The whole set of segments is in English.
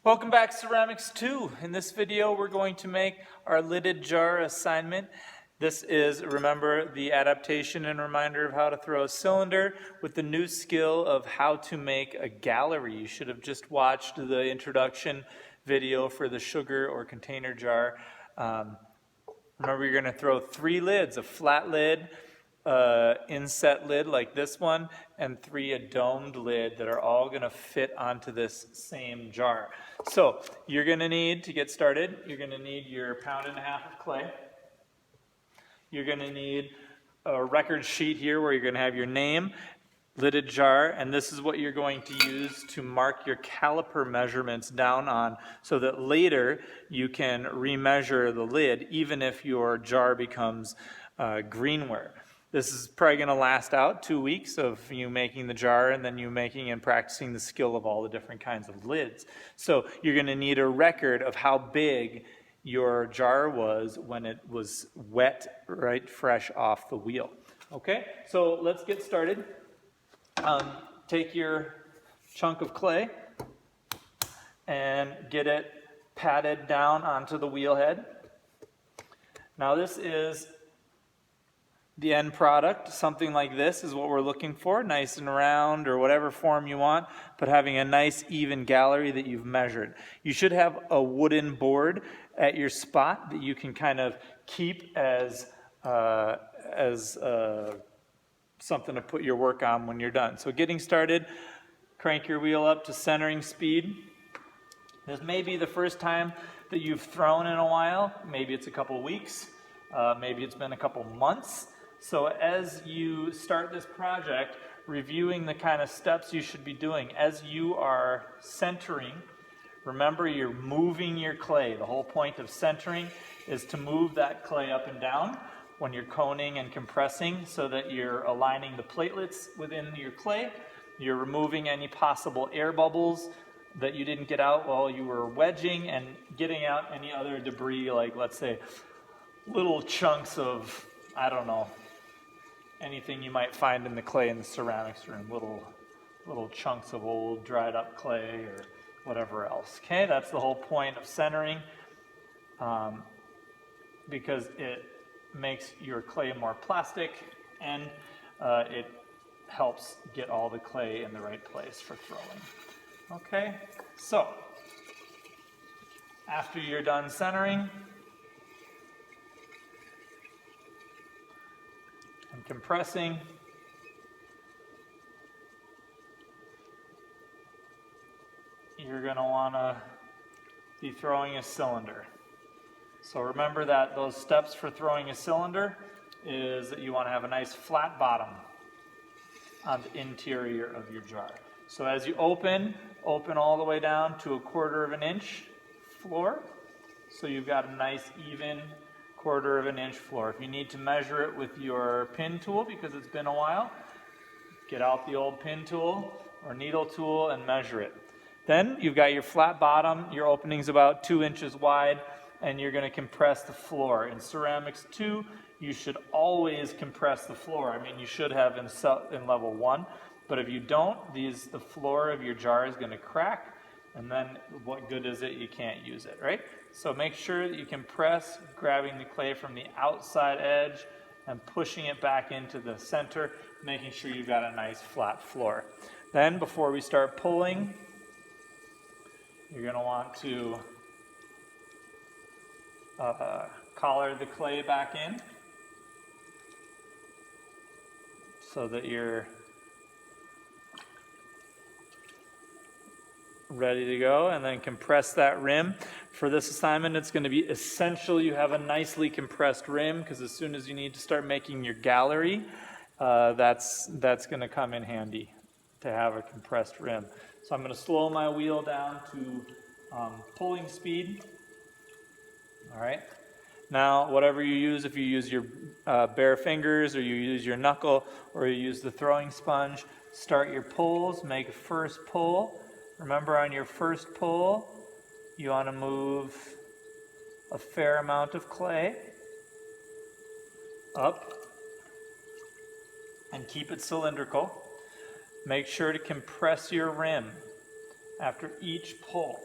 Welcome back to Ceramics 2. In this video we're going to make our lidded jar assignment. This is, remember, the adaptation and reminder of how to throw a cylinder with the new skill of how to make a gallery. You should have just watched the introduction video for the sugar or container jar. Remember, you're going to throw 3 lids, a flat lid, inset lid like this one, and 3 a domed lid that are all going to fit onto this same jar. So you're going to need, to get started, you're going to need your 1.5 pounds of clay. You're going to need a record sheet here where you're going to have your name, lidded jar, and this is what you're going to use to mark your caliper measurements down on so that later you can remeasure the lid even if your jar becomes greenware. This is probably going to last out 2 weeks of you making the jar and then you making and practicing the skill of all the different kinds of lids. So you're going to need a record of how big your jar was when it was wet, right, fresh off the wheel. Okay, so let's get started. Take your chunk of clay and get it patted down onto the wheel head. Now this is the end product. Something like this is what we're looking for, nice and round or whatever form you want, but having a nice even gallery that you've measured. You should have a wooden board at your spot that you can kind of keep as something to put your work on when you're done. So getting started, crank your wheel up to centering speed. This may be the first time that you've thrown in a while. Maybe it's a couple weeks. Maybe it's been a couple months. So as you start this project, reviewing the kind of steps you should be doing. As you are centering, remember you're moving your clay. The whole point of centering is to move that clay up and down when you're coning and compressing so that you're aligning the platelets within your clay. You're removing any possible air bubbles that you didn't get out while you were wedging and getting out any other debris, like let's say little chunks of, I don't know, anything you might find in the clay in the ceramics room, little chunks of old dried up clay or whatever else. Okay, that's the whole point of centering, because it makes your clay more plastic and it helps get all the clay in the right place for throwing. Okay, so after you're done centering and compressing, you're going to want to be throwing a cylinder. So remember that those steps for throwing a cylinder is that you want to have a nice flat bottom on the interior of your jar. So as you open all the way down to 1/4 inch floor, so you've got a nice even 1/4 inch floor. If you need to measure it with your pin tool because it's been a while, get out the old pin tool or needle tool and measure it. Then you've got your flat bottom, your opening's about 2 inches wide, and you're going to compress the floor. In Ceramics 2, you should always compress the floor. I mean, you should have in level 1, but if you don't, the floor of your jar is going to crack, and then what good is it? You can't use it, right? So make sure that you compress, grabbing the clay from the outside edge and pushing it back into the center, making sure you've got a nice flat floor. Then before we start pulling, you're going to want to collar the clay back in so that you're ready to go, and then compress that rim. For this assignment, it's going to be essential you have a nicely compressed rim, because as soon as you need to start making your gallery, that's going to come in handy to have a compressed rim. So I'm going to slow my wheel down to pulling speed. All right. Now, whatever you use, if you use your bare fingers or you use your knuckle or you use the throwing sponge, start your pulls, make a first pull. Remember, on your first pull, you want to move a fair amount of clay up and keep it cylindrical. Make sure to compress your rim after each pull.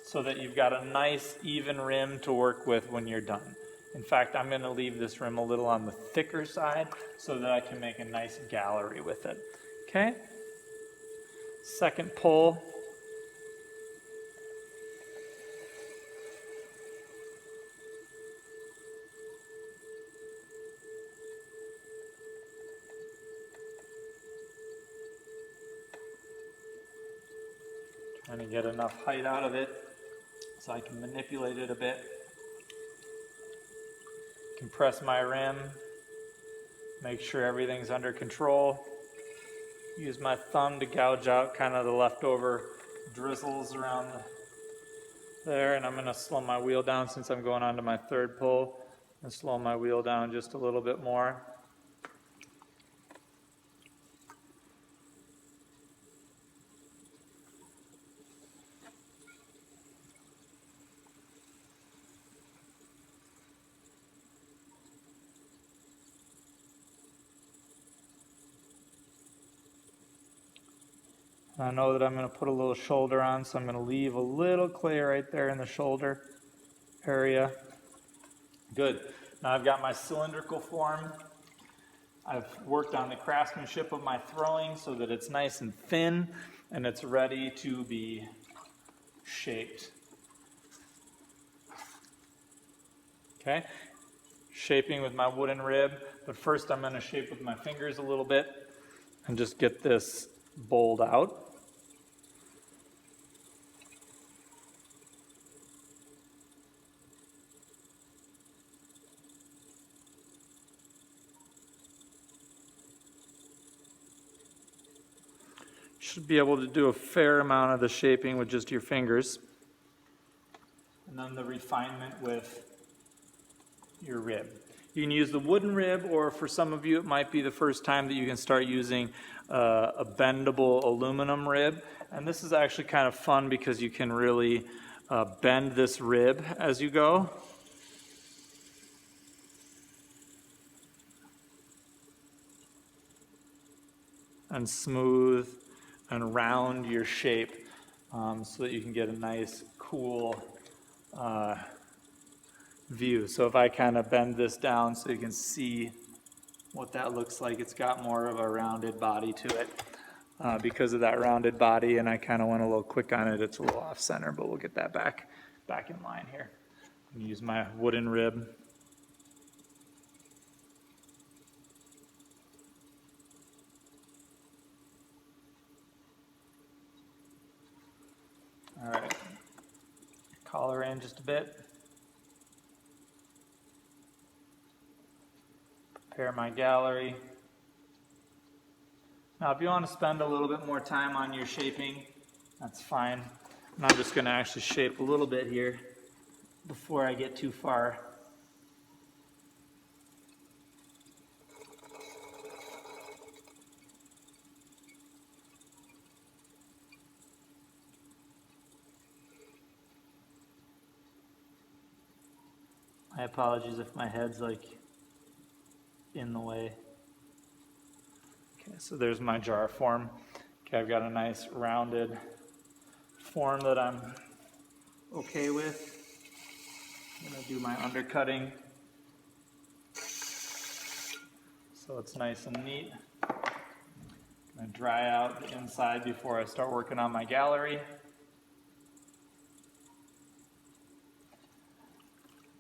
so that you've got a nice even rim to work with when you're done. In fact, I'm going to leave this rim a little on the thicker side so that I can make a nice gallery with it. Okay? Second pull. Trying to get enough height out of it so I can manipulate it a bit. Compress my rim. Make sure everything's under control. Use my thumb to gouge out kind of the leftover drizzles around there, and I'm going to slow my wheel down since I'm going on to my third pull, and slow my wheel down just a little bit more. I know that I'm going to put a little shoulder on, so I'm going to leave a little clay right there in the shoulder area. Good. Now I've got my cylindrical form. I've worked on the craftsmanship of my throwing so that it's nice and thin and it's ready to be shaped. Okay? Shaping with my wooden rib, but first I'm going to shape with my fingers a little bit and just get this bowled out. Should be able to do a fair amount of the shaping with just your fingers. And then the refinement with your rib. You can use the wooden rib, or for some of you it might be the first time that you can start using a bendable aluminum rib. And this is actually kind of fun because you can really bend this rib as you go. And smooth and round your shape so that you can get a nice, cool view. So if I kind of bend this down so you can see what that looks like, it's got more of a rounded body to it. Because of that rounded body, and I kind of went a little quick on it, it's a little off center, but we'll get that back in line here. I'm gonna use my wooden rib. All right, collar in just a bit. Prepare my gallery. Now, if you want to spend a little bit more time on your shaping, that's fine. And I'm just going to actually shape a little bit here before I get too far. My apologies if my head's like in the way. Okay, so there's my jar form. Okay, I've got a nice rounded form that I'm okay with. I'm going to do my undercutting so it's nice and neat. I'm going to dry out the inside before I start working on my gallery.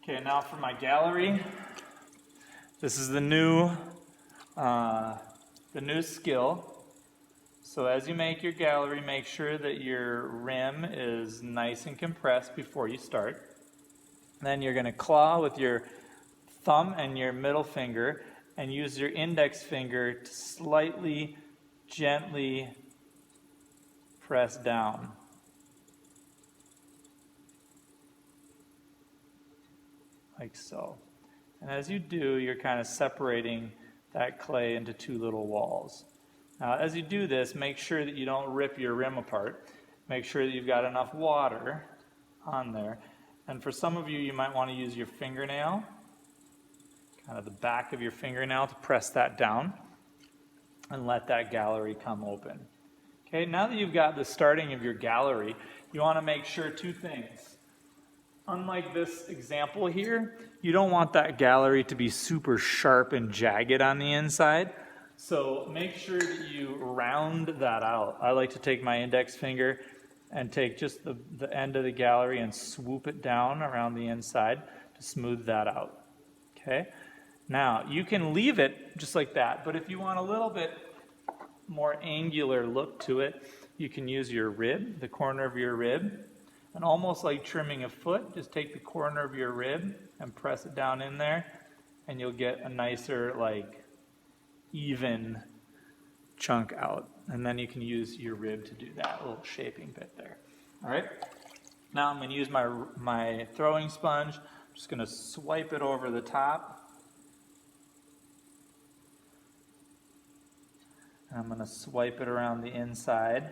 Okay, now for my gallery. This is the new skill. So as you make your gallery, make sure that your rim is nice and compressed before you start. Then you're going to claw with your thumb and your middle finger and use your index finger to slightly, gently press down. Like so. And as you do, you're kind of separating that clay into two little walls. Now, as you do this, make sure that you don't rip your rim apart. Make sure that you've got enough water on there. And for some of you, you might want to use your fingernail, kind of the back of your fingernail, to press that down and let that gallery come open. Okay, now that you've got the starting of your gallery, you want to make sure two things. Unlike this example here, you don't want that gallery to be super sharp and jagged on the inside. So make sure that you round that out. I like to take my index finger and take just the end of the gallery and swoop it down around the inside to smooth that out. Okay? Now, you can leave it just like that, but if you want a little bit more angular look to it, you can use your rib, the corner of your rib, and almost like trimming a foot, just take the corner of your rib and press it down in there, and you'll get a nicer, like, even chunk out. And then you can use your rib to do that little shaping bit there. All right? Now I'm going to use my throwing sponge. I'm just going to swipe it over the top. And I'm going to swipe it around the inside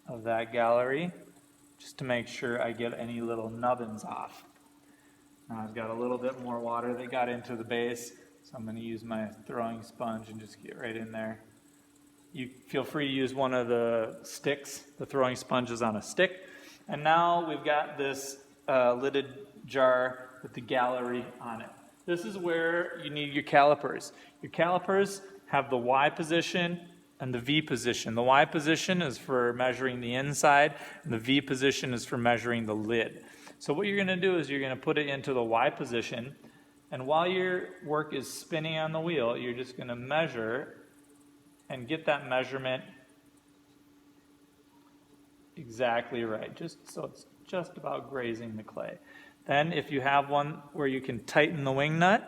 of that gallery just to make sure I get any little nubbins off. Now I've got a little bit more water that got into the base, so I'm going to use my throwing sponge and just get right in there. You feel free to use one of the sticks. The throwing sponge is on a stick. And now we've got this lidded jar with the gallery on it. This is where you need your calipers. Your calipers have the Y position and the V position. The Y position is for measuring the inside, and the V position is for measuring the lid. So what you're going to do is you're going to put it into the Y position, and while your work is spinning on the wheel, you're just going to measure and get that measurement exactly right, just so it's just about grazing the clay. Then if you have one where you can tighten the wing nut,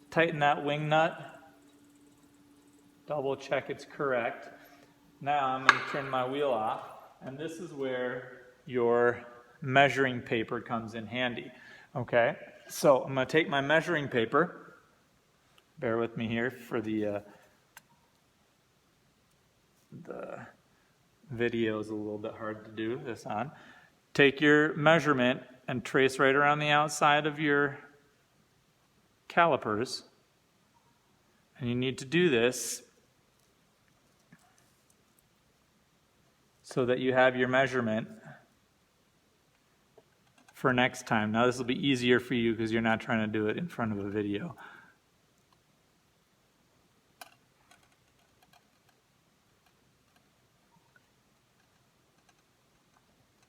tighten that wing nut, double check it's correct. Now I'm going to turn my wheel off, and this is where your measuring paper comes in handy. Okay, so I'm going to take my measuring paper. Bear with me here for the video is a little bit hard to do this on. Take your measurement and trace right around the outside of your calipers. And you need to do this so that you have your measurement for next time. Now this will be easier for you because you're not trying to do it in front of a video.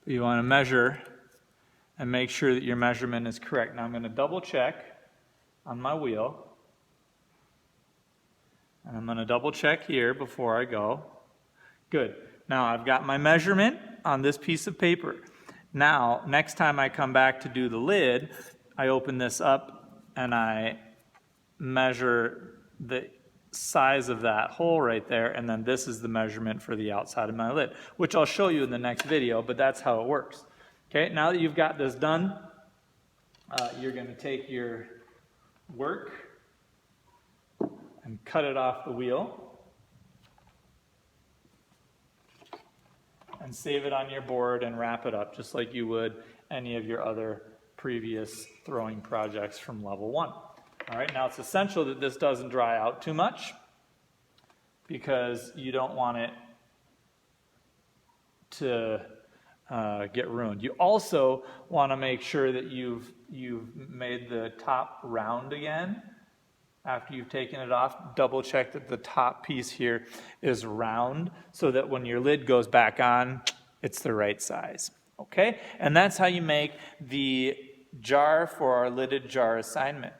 You want to measure and make sure that your measurement is correct. Now I'm going to double check on my wheel. And I'm going to double check here before I go. Good. Now I've got my measurement on this piece of paper. Now, next time I come back to do the lid, I open this up and I measure the size of that hole right there, and then this is the measurement for the outside of my lid, which I'll show you in the next video, but that's how it works. Okay, now that you've got this done, you're going to take your work and cut it off the wheel and save it on your board and wrap it up just like you would any of your other previous throwing projects from level 1. All right, now it's essential that this doesn't dry out too much because you don't want it to get ruined. You also want to make sure that you've made the top round again. After you've taken it off, double check that the top piece here is round so that when your lid goes back on, it's the right size. Okay? And that's how you make the jar for our lidded jar assignment.